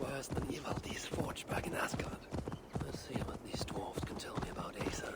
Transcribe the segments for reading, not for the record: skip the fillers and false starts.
worse than Ivaldi's forge back in Asgard. Let's see what these dwarves can tell me about Eysa.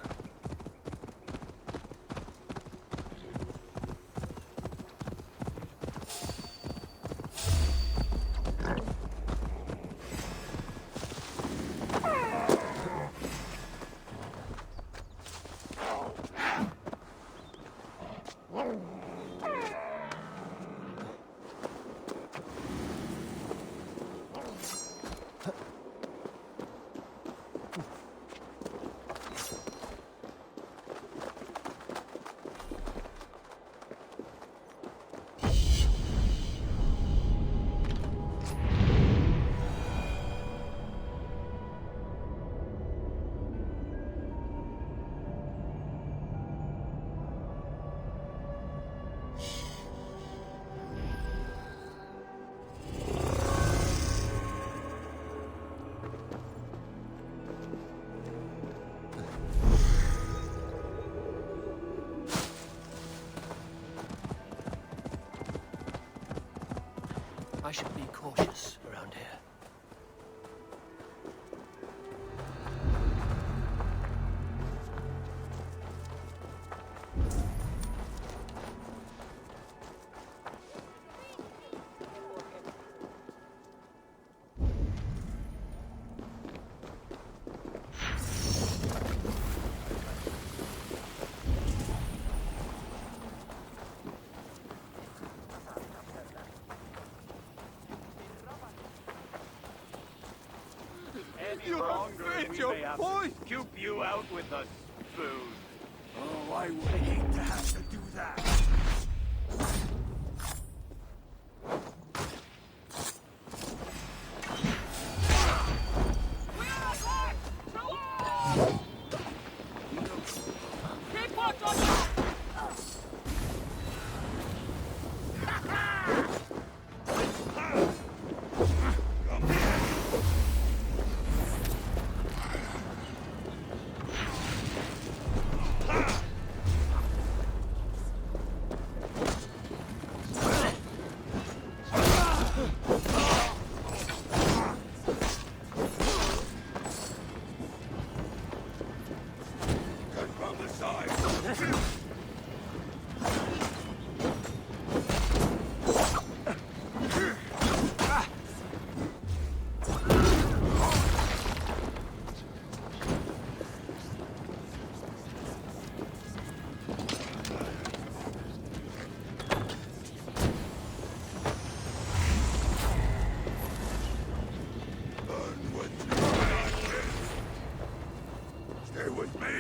I should be cautious around here. You're afraid your voice! Scoop you out with a spoon. Oh, I would hate to have to do that.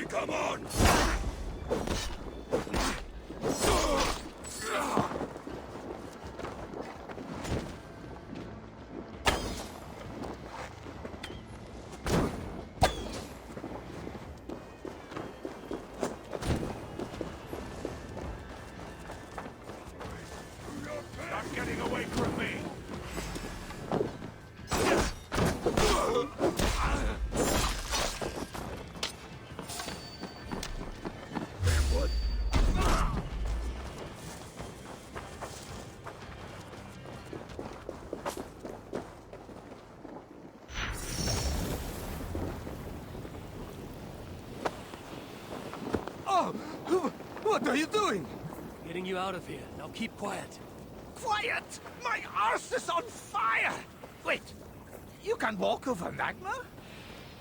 Come on! Not getting away from me! What are you doing? Getting you out of here. Now keep quiet. Quiet! My arse is on fire! Wait, you can walk over magma?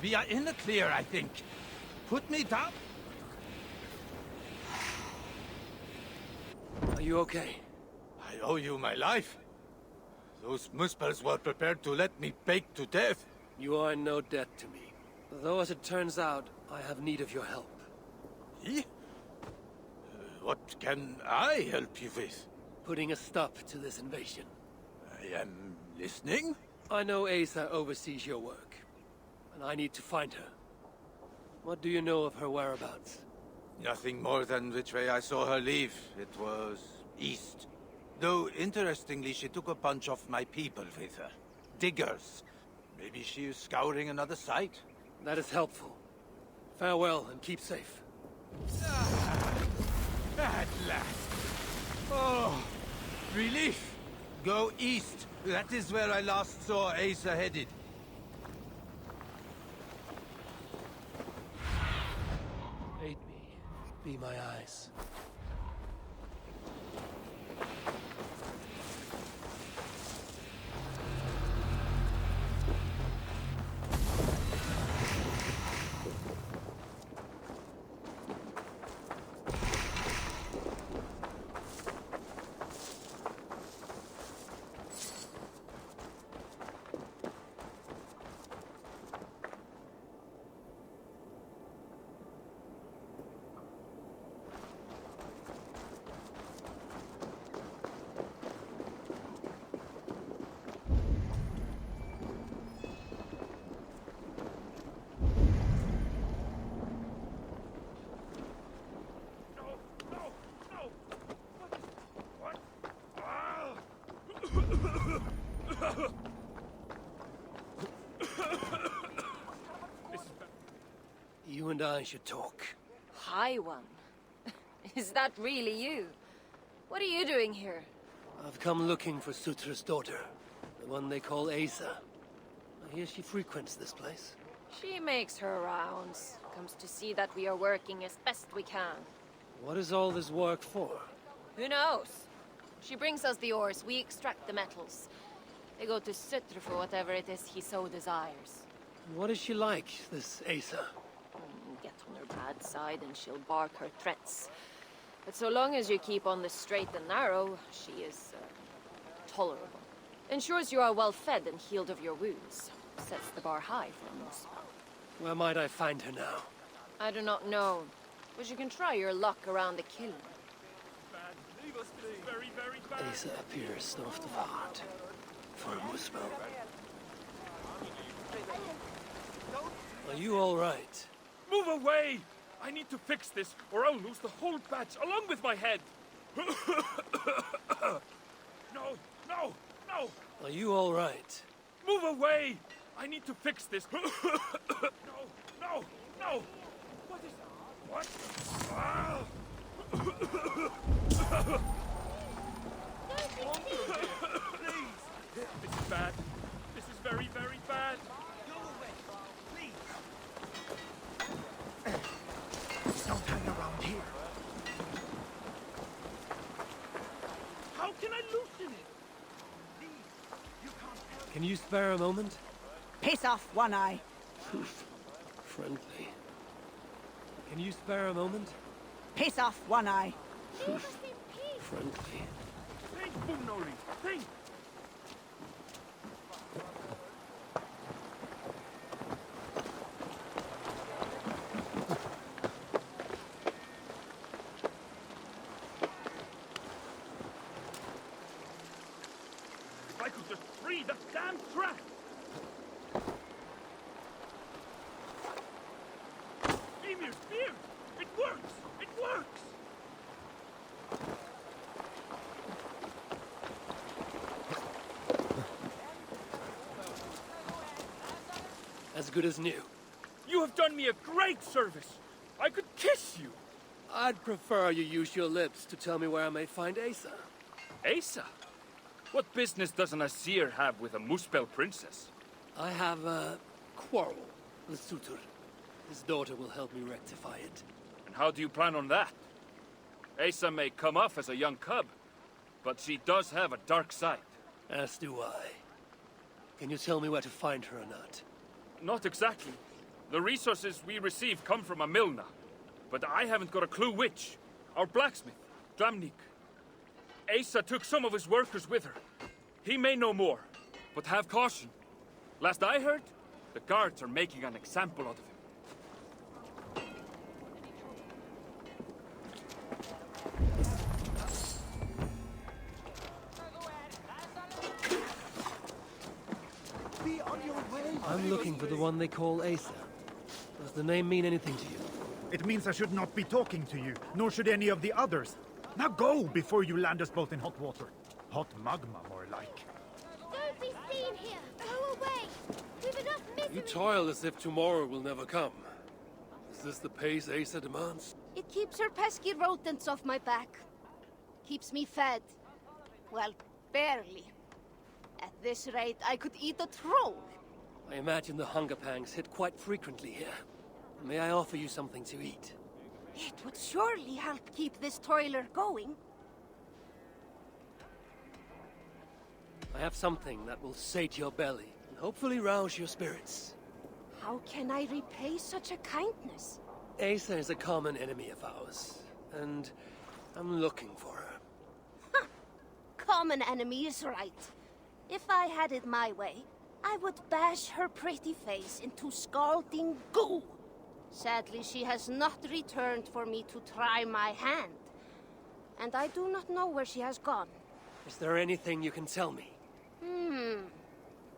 We are in the clear, I think. Put me down. Are you okay? I owe you my life. Those Muspels were prepared to let me bake to death. You are in no debt to me. Though, as it turns out, I have need of your help. Me? What can I help you with? Putting a stop to this invasion. I am listening. I know Eysa oversees your work, and I need to find her. What do you know of her whereabouts? Nothing more than which way I saw her leave. It was east. Though, interestingly, she took a bunch of my people with her. Diggers. Maybe she is scouring another site? That is helpful. Farewell, and keep safe. At last. Oh, relief. Go east. That is where I last saw Eysa headed. Be my eyes. You and I should talk. High One. Is that really you? What are you doing here? I've come looking for Sutra's daughter, the one they call Eysa. I hear she frequents this place. She makes her rounds. Comes to see that we are working as best we can. What is all this work for? Who knows? She brings us the ores, we extract the metals. They go to Sutra for whatever it is he so desires. What is she like, this Eysa? Get on her bad side and she'll bark her threats. But so long as you keep on the straight and narrow, she is tolerable. Ensures you are well fed and healed of your wounds. Sets the bar high for a Muspel. Where might I find her now? I do not know, but you can try your luck around the kiln. Eysa appears soft of heart. For a Muspel. Are you all right? Move away! I need to fix this, or I'll lose the whole batch along with my head. No, no, no! Are you all right? Move away! I need to fix this. No, no, no! What is... What? Ah! Please! This is bad. This is very, very bad. Go away, please. Don't hang around here. How can I loosen it? Please, you can't help. Can you spare a moment? Piss off, One Eye. Friendly. Can you spare a moment? Piss off, One Eye. Friendly. Think, Boomnori, think! If I could just free that damn trap! Emir's beard! It works! It works! As good as new. You have done me a great service! I could kiss you! I'd prefer you use your lips to tell me where I may find Eysa. Eysa? What business does an Asir have with a Muspel princess? I have a quarrel with Sutur. His daughter will help me rectify it. And how do you plan on that? Eysa may come off as a young cub, but she does have a dark side. As do I. Can you tell me where to find her or not? Not exactly. The resources we receive come from a Milna, but I haven't got a clue which. Our blacksmith, Dramnik. Eysa took some of his workers with her. He may know more, but have caution. Last I heard, the guards are making an example out of him. I'm looking for the one they call Eysa. Does the name mean anything to you? It means I should not be talking to you, nor should any of the others. Now go, before you land us both in hot water. Hot magma, more like. Don't be seen here! Go away! We've enough misery! You toil as if tomorrow will never come. Is this the pace Eysa demands? It keeps her pesky rodents off my back. Keeps me fed. Well, barely. At this rate, I could eat a troll. I imagine the hunger pangs hit quite frequently here. May I offer you something to eat? It would surely help keep this toiler going. I have something that will sate your belly and hopefully rouse your spirits. How can I repay such a kindness? Eysa is a common enemy of ours, and I'm looking for her. Common enemy is right. If I had it my way, I would bash her pretty face into scalding goo. Sadly, she has not returned for me to try my hand. And I do not know where she has gone. Is there anything you can tell me?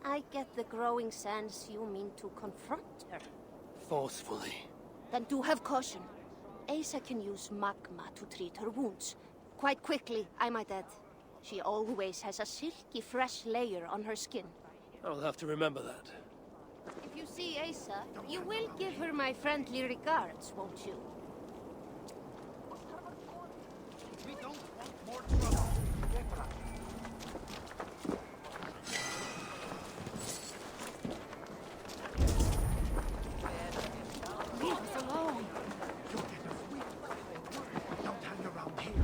I get the growing sense you mean to confront her. Forcefully. Then do have caution. Eysa can use magma to treat her wounds. Quite quickly, I might add. She always has a silky fresh layer on her skin. I'll have to remember that. If you see Eysa, you will give her my friendly regards, won't you? We don't want more trouble. Leave us alone. You'll get us weak. Don't hang around here.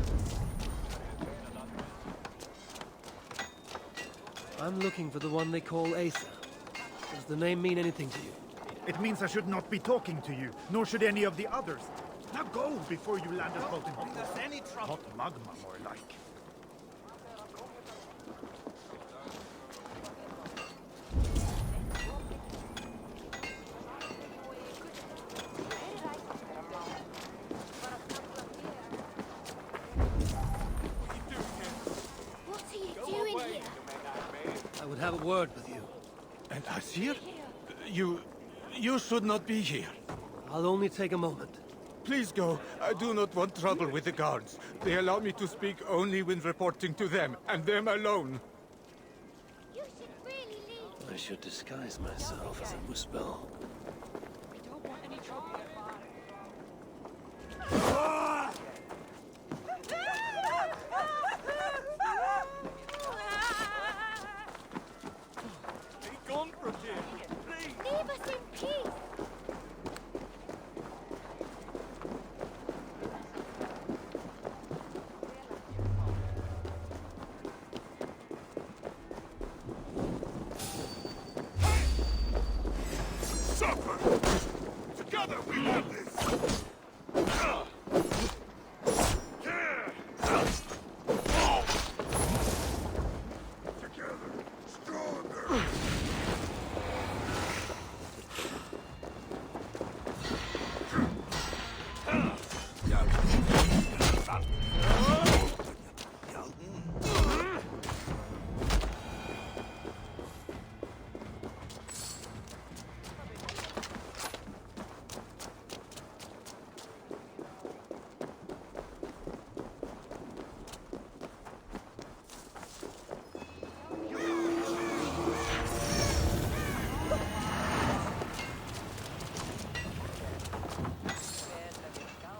I'm looking for the one they call Eysa. Does the name mean anything to you? It means I should not be talking to you, nor should any of the others. Now go before you land us both in hot water. Hot magma, more like. What's he doing here? I would have a word with you. And Asir? You should not be here. I'll only take a moment. Please go. I do not want trouble with the guards. They allow me to speak only when reporting to them, and them alone. You should really leave. I should disguise myself as a Muspel. Leave us in peace. Together we have this! Together, stronger!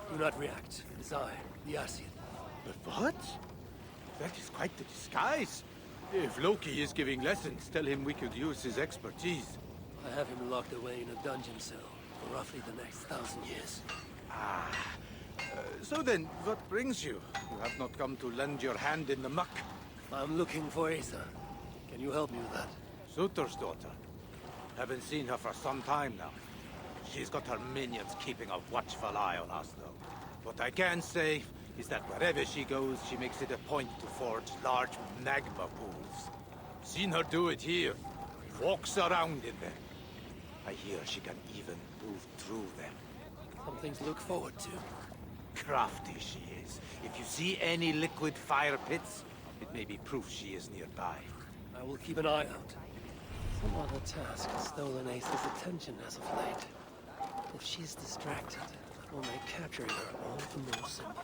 Do not react. It is I, the Asir. But what? That is quite the disguise. If Loki is giving lessons, tell him we could use his expertise. I have him locked away in a dungeon cell for roughly the next 1,000 years. So then, what brings you? You have not come to lend your hand in the muck. I'm looking for Eysa. Can you help me with that? Sutor's daughter. Haven't seen her for some time now. She's got her minions keeping a watchful eye on us, though. What I can say is that wherever she goes, she makes it a point to forge large magma pools. Seen her do it here. Walks around in them. I hear she can even move through them. Something to look forward to. Crafty she is. If you see any liquid fire pits, it may be proof she is nearby. I will keep an eye out. Some other task has stolen Eysa's attention as of late. If she's distracted, that will make capturing her all the more simple.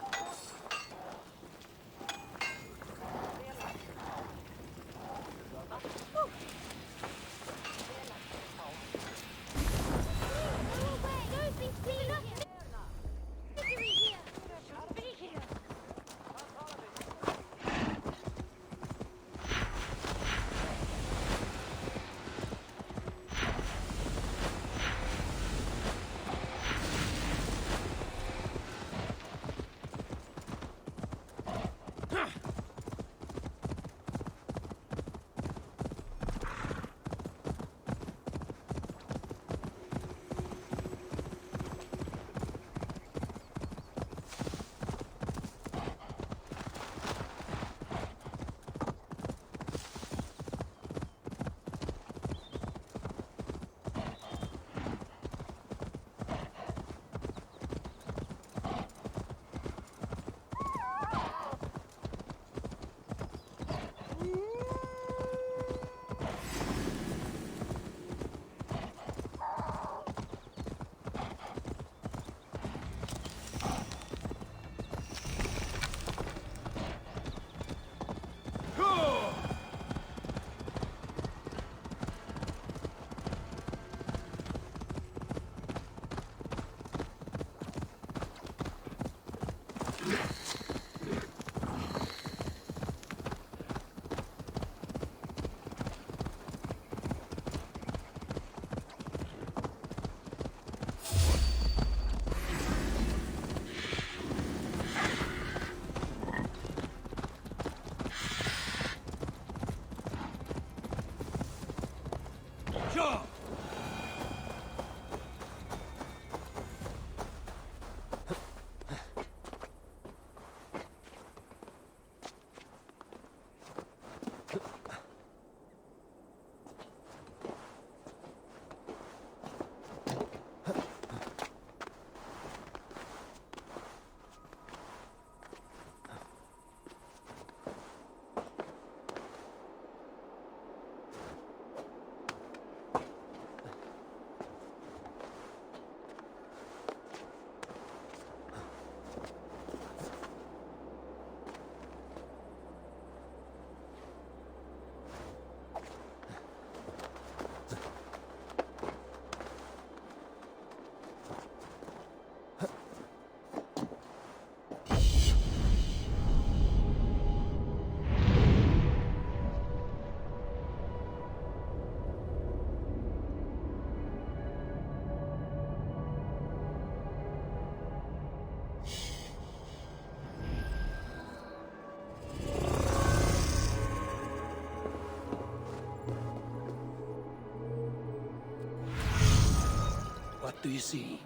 What do you see?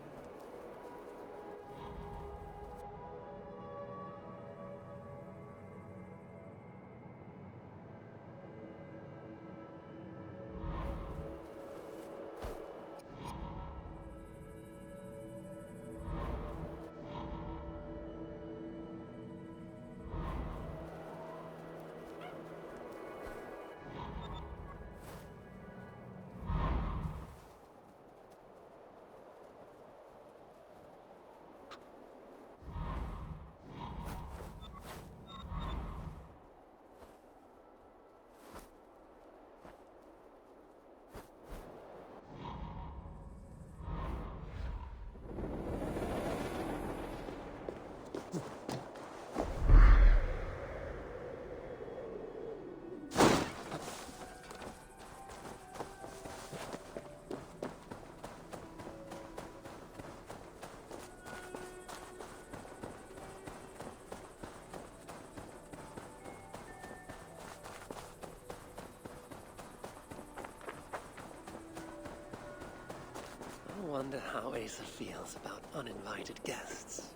I wonder how Eysa feels about uninvited guests.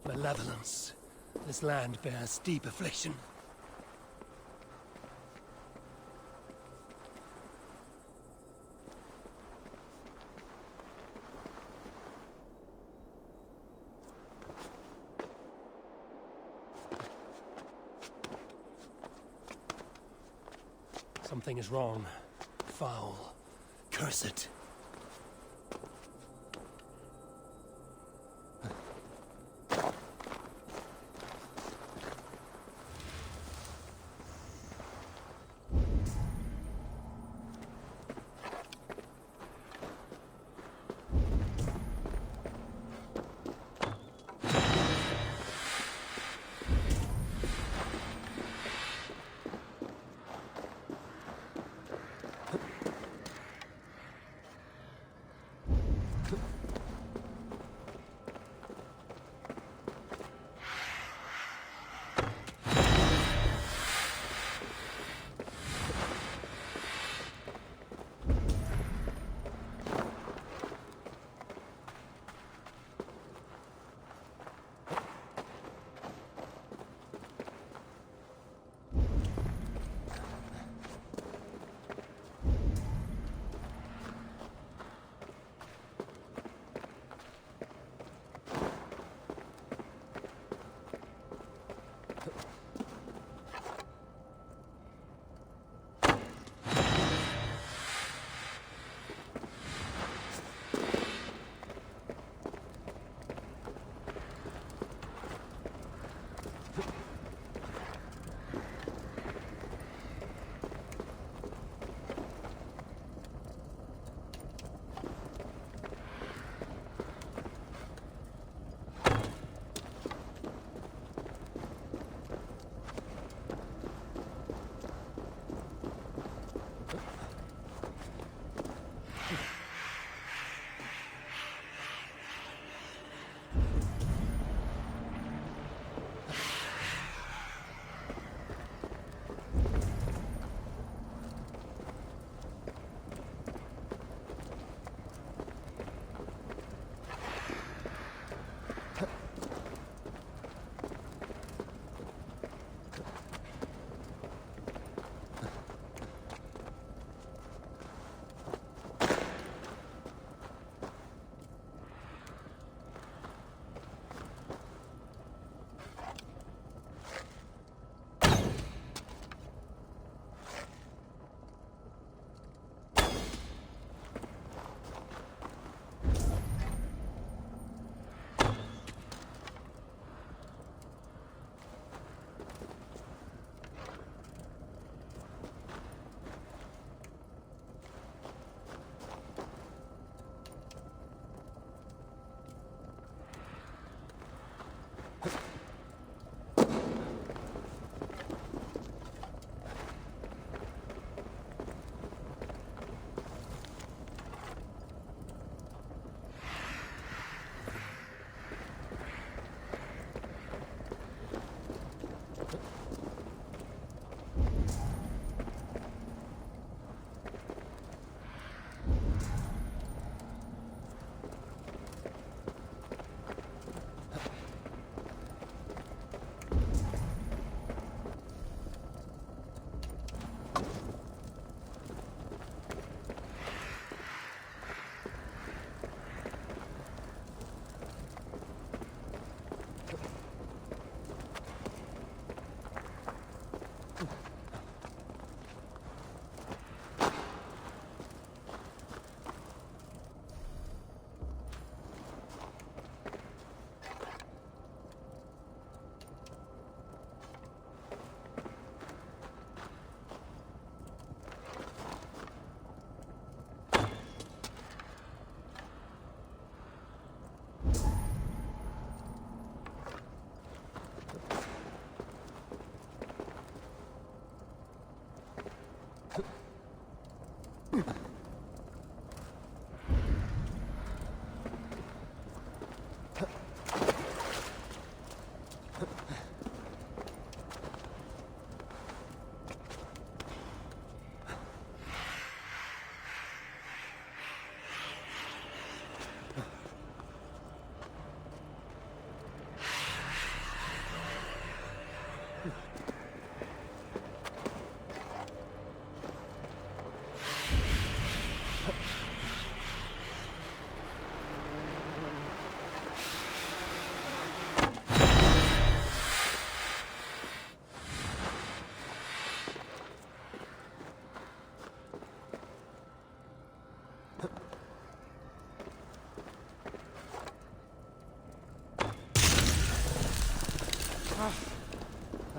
Malevolence. This land bears deep affliction. Something is wrong. Foul. Cursed.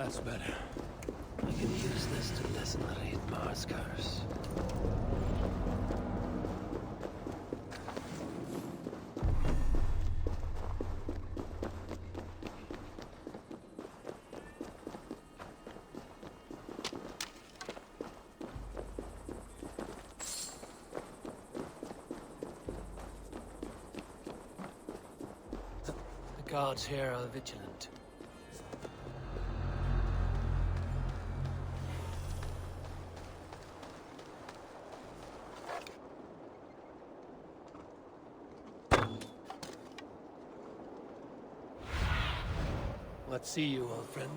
That's better. I can use this to lessen Mars' curse. The guards here are vigilant. Let's see you, old friend.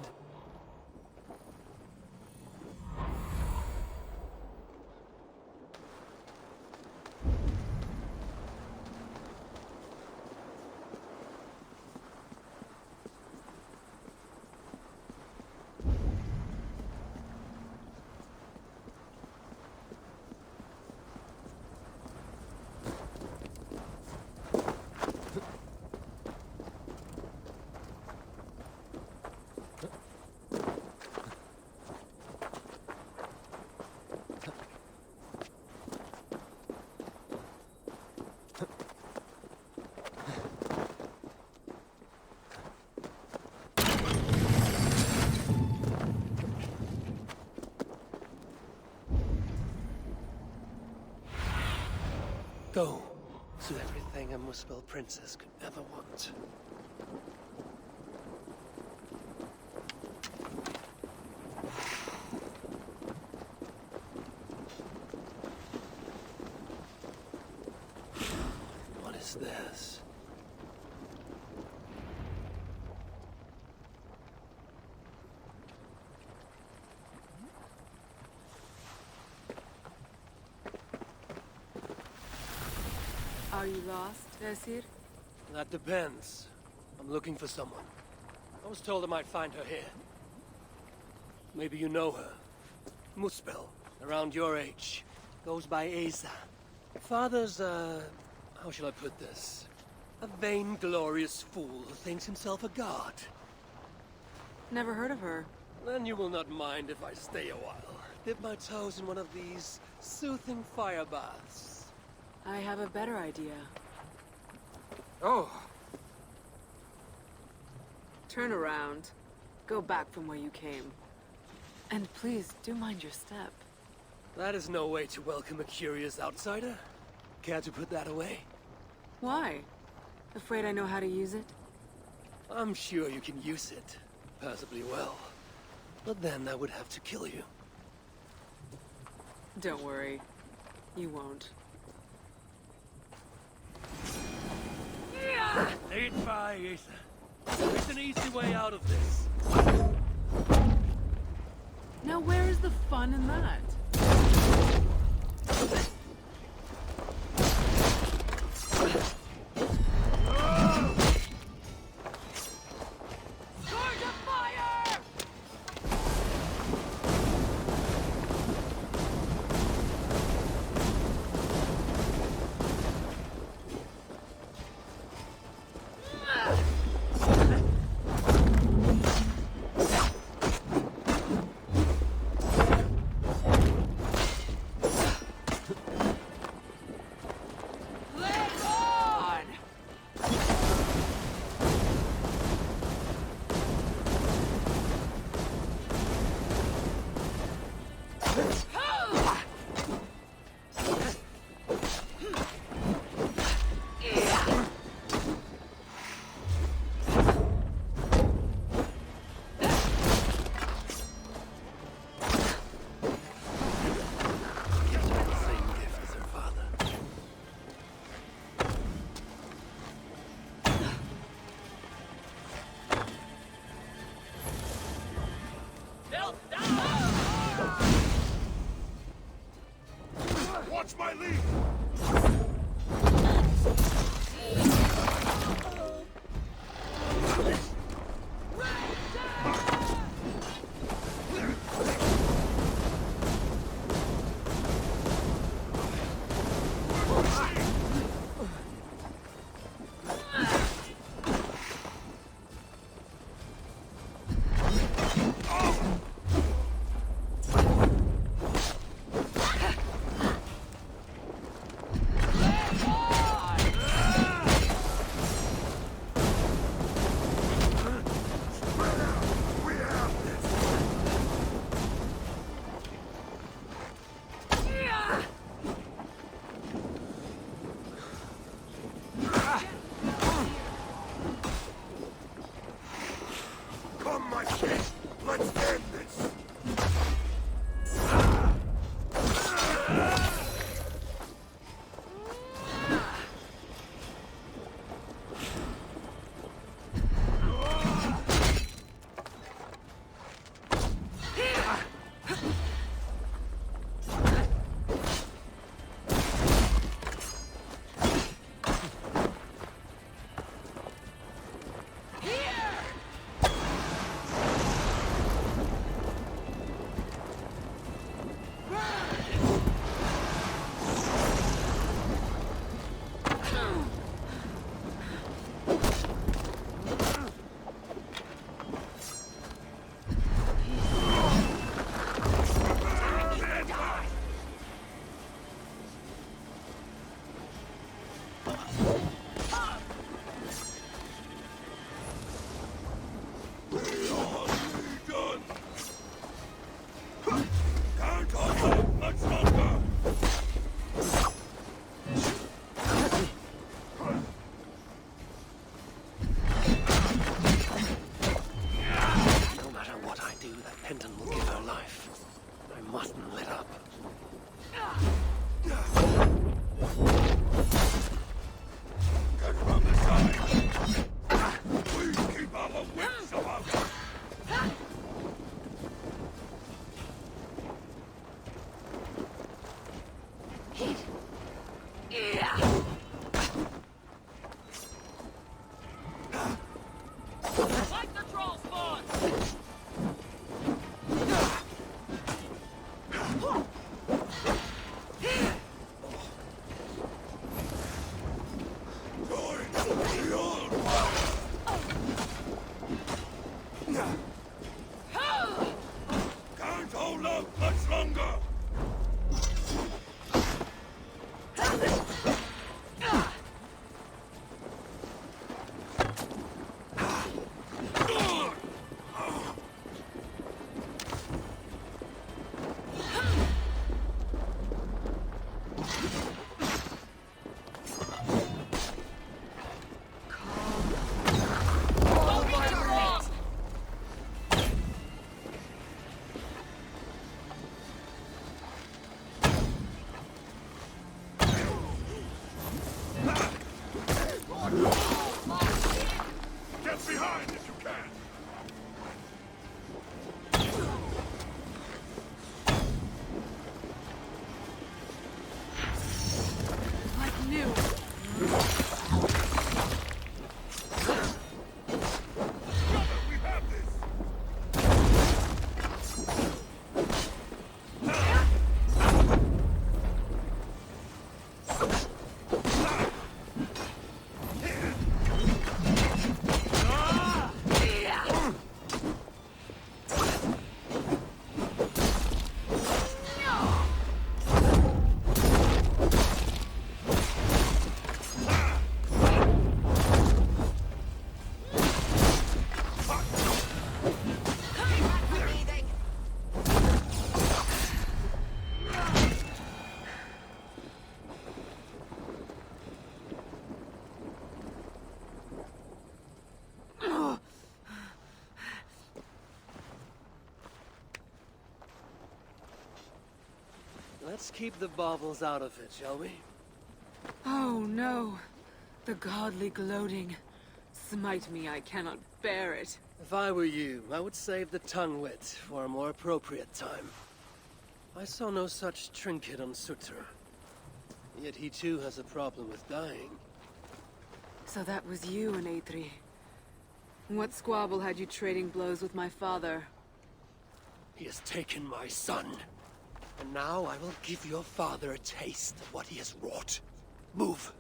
Go to everything a Muspel princess could ever want. What is this? Are you lost, Esir? That depends. I'm looking for someone. I was told I might find her here. Maybe you know her. Muspel, around your age. Goes by Eysa. Father's, how shall I put this? A vainglorious fool who thinks himself a god. Never heard of her. Then you will not mind if I stay a while. Dip my toes in one of these soothing fire baths. I have a better idea. Oh, Turn around. Go back from where you came. And please, do mind your step. That is no way to welcome a curious outsider. Care to put that away? Why? Afraid I know how to use it? I'm sure you can use it. Passably well. But then I would have to kill you. Don't worry. You won't. Lay it by, Eysa. There's an easy way out of this. Now where is the fun in that? Watch my lead! Let's keep the baubles out of it, shall we? Oh no. The godly gloating. Smite me, I cannot bear it. If I were you, I would save the tongue wit for a more appropriate time. I saw no such trinket on Sutter. Yet he too has a problem with dying. So that was you and Eitri. What squabble had you trading blows with my father? He has taken my son. And now I will give your father a taste of what he has wrought. Move,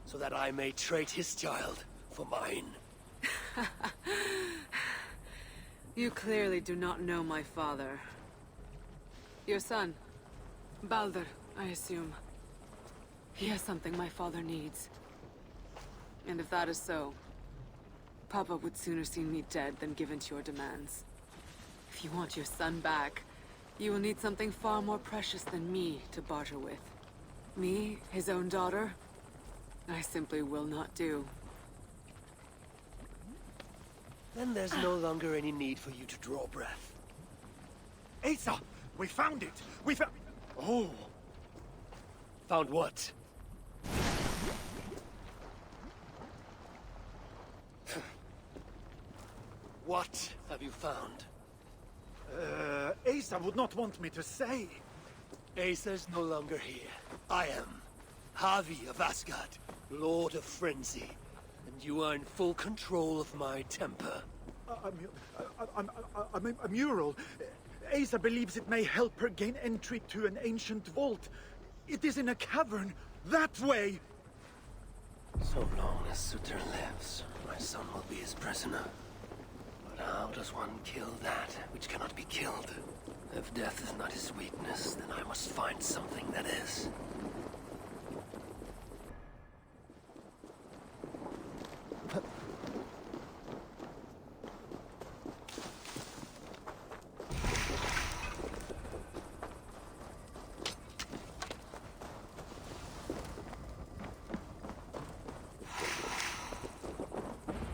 so that I may trade his child for mine. You clearly do not know my father. Your son, Baldur, I assume. He has something my father needs. And if that is so, Papa would sooner see me dead than give in to your demands. If you want your son back, you will need something far more precious than me to barter with. Me, his own daughter? I simply will not do. Then there's no longer any need for you to draw breath. Eysa! We found it! We found... Oh! Found what? What have you found? Eysa would not want me to say. Eysa's no longer here. I am. Havi of Asgard, Lord of Frenzy. And you are in full control of my temper. A mural. Eysa believes it may help her gain entry to an ancient vault. It is in a cavern. That way! So long as Sutter lives, my son will be his prisoner. But how does one kill that which cannot be killed? If death is not his weakness, then I must find something that is.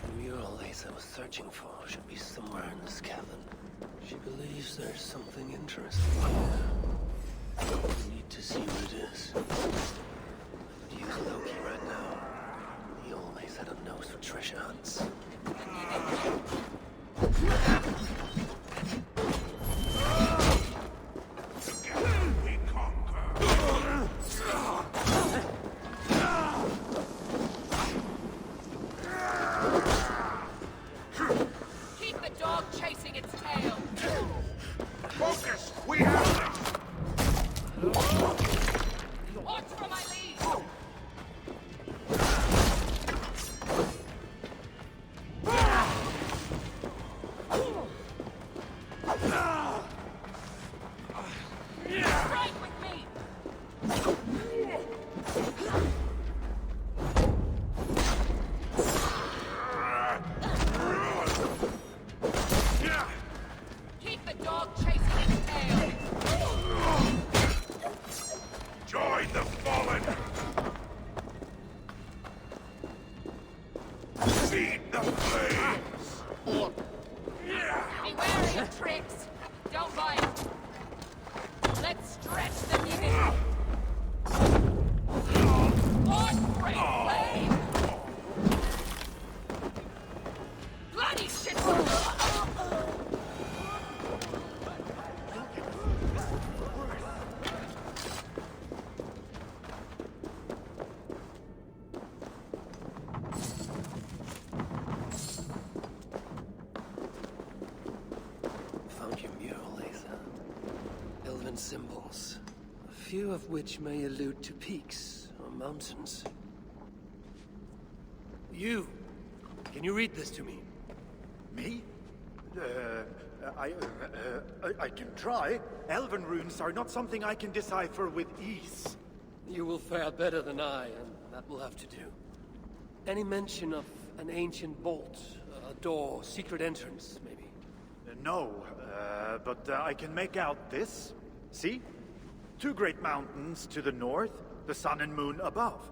The mural Eysa was searching for should be somewhere in this cavern. She believes there's something interesting here. We need to see what it is. I could use Loki right now. He always had a nose for treasure hunts. We conquer. Keep the dog chasing its tail! Focus! We have them! Watch for my lead! Strike with me! Keep the dog chasing its tail! Join the fallen! Feed the flames! Be wary of tricks! Don't bite! Let's stretch the limit! On great flame! Bloody shit! Found your mural, Eysa. Elven symbols, a few of which may allude to peaks or mountains. You! Can you read this to me? Me? I can try. Elven runes are not something I can decipher with ease. You will fare better than I, and that will have to do. Any mention of an ancient vault, a door, secret entrance, maybe? No, but I can make out this. See? Two great mountains to the north, the sun and moon above.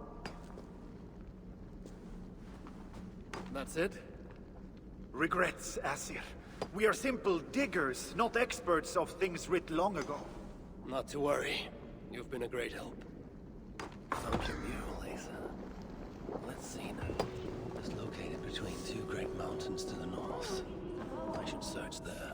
That's it? Regrets, Asir. We are simple diggers, not experts of things writ long ago. Not to worry. You've been a great help. Found your mural, Eysa. Let's see now. It's located between two great mountains to the north. I should search there.